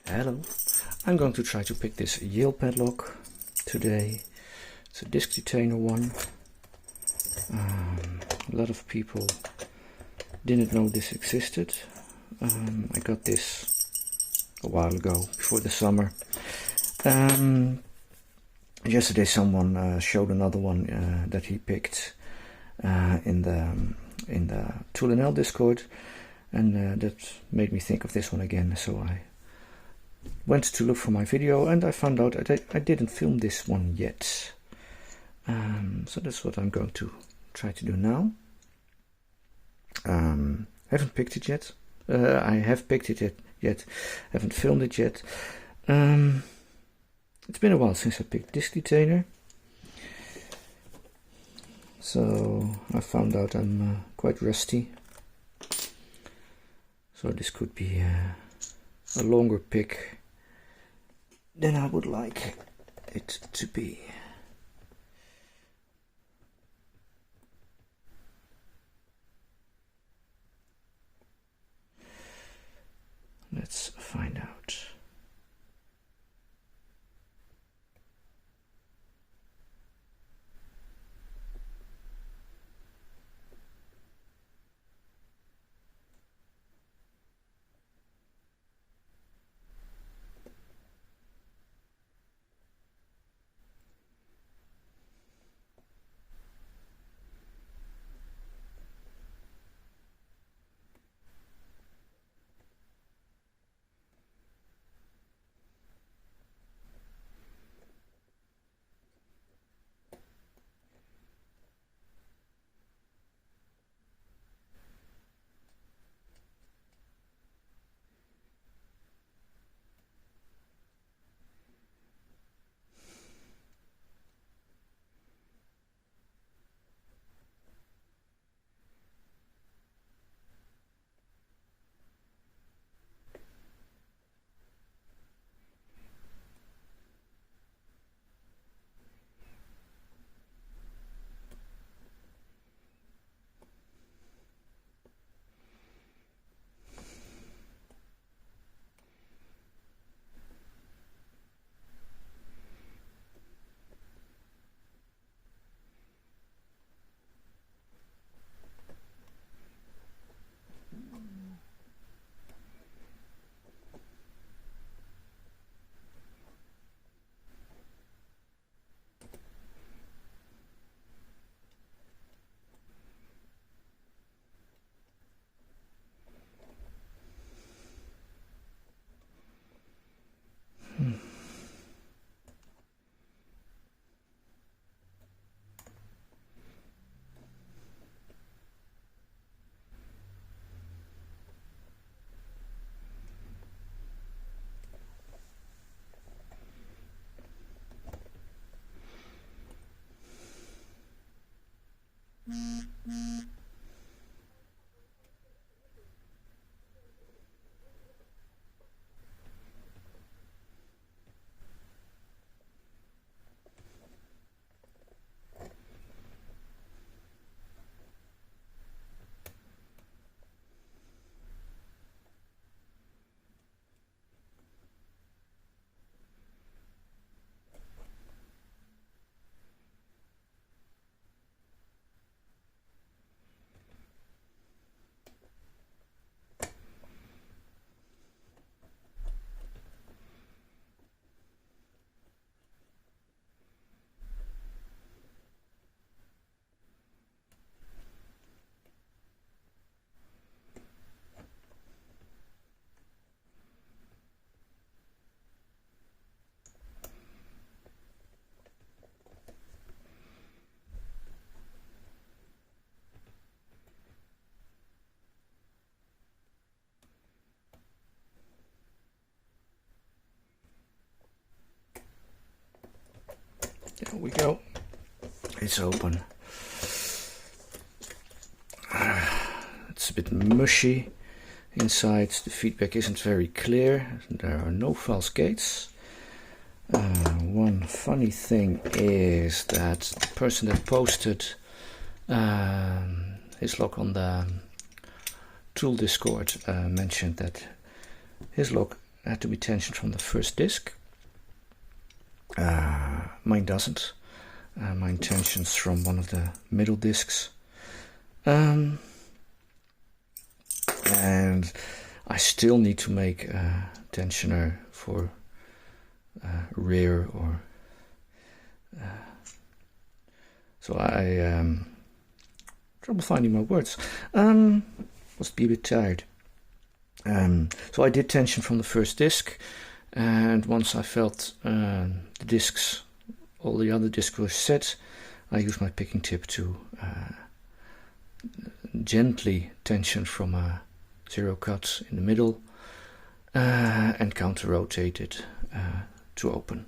Hello, I'm going to try to pick this Yale padlock today. It's a disc detainer one. A lot of people didn't know this existed. I got this a while ago, before the summer. Yesterday someone showed another one that he picked in the Tool and L Discord, and that made me think of this one again. So I went to look for my video and I found out I didn't film this one yet. So that's what I'm going to try to do now. Haven't picked it yet. I have picked it yet. Haven't filmed it yet. It's been a while since I picked disc detainer. So I found out I'm quite rusty. So this could be a longer pick than I would like it to be. Let's find out. There we go. It's open. It's a bit mushy inside. The feedback isn't very clear. There are no false gates. One funny thing is that the person that posted his lock on the Tool Discord mentioned that his lock had to be tensioned from the first disc. Mine doesn't. Mine tensions from one of the middle discs. And I still need to make a tensioner for rear or so I trouble finding my words. Must be a bit tired. So I did tension from the first disc, and once I felt the discs, all the other discs were set, I used my picking tip to gently tension from a zero cut in the middle and counter rotate it to open,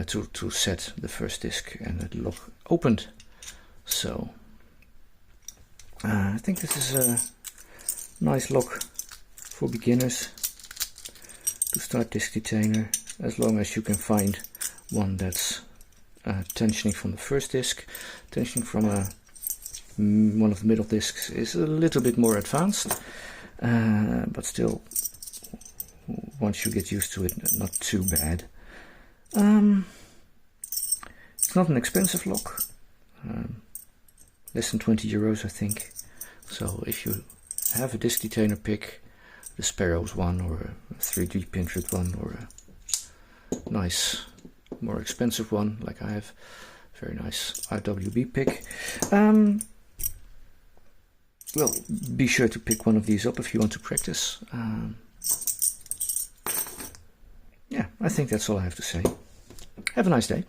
to set the first disc, and the lock opened. So I think this is a nice lock for beginners to start disc detainer, as long as you can find one that's tensioning from the first disc. Tensioning from one of the middle discs is a little bit more advanced, but still, once you get used to it, not too bad. It's not an expensive lock, less than 20 euros I think. So if you have a disc detainer pick, the Sparrows one, or a 3D printed one, or a nice, more expensive one like I have, very nice IWB pick, well, be sure to pick one of these up if you want to practice. Yeah, I think that's all I have to say. Have a nice day.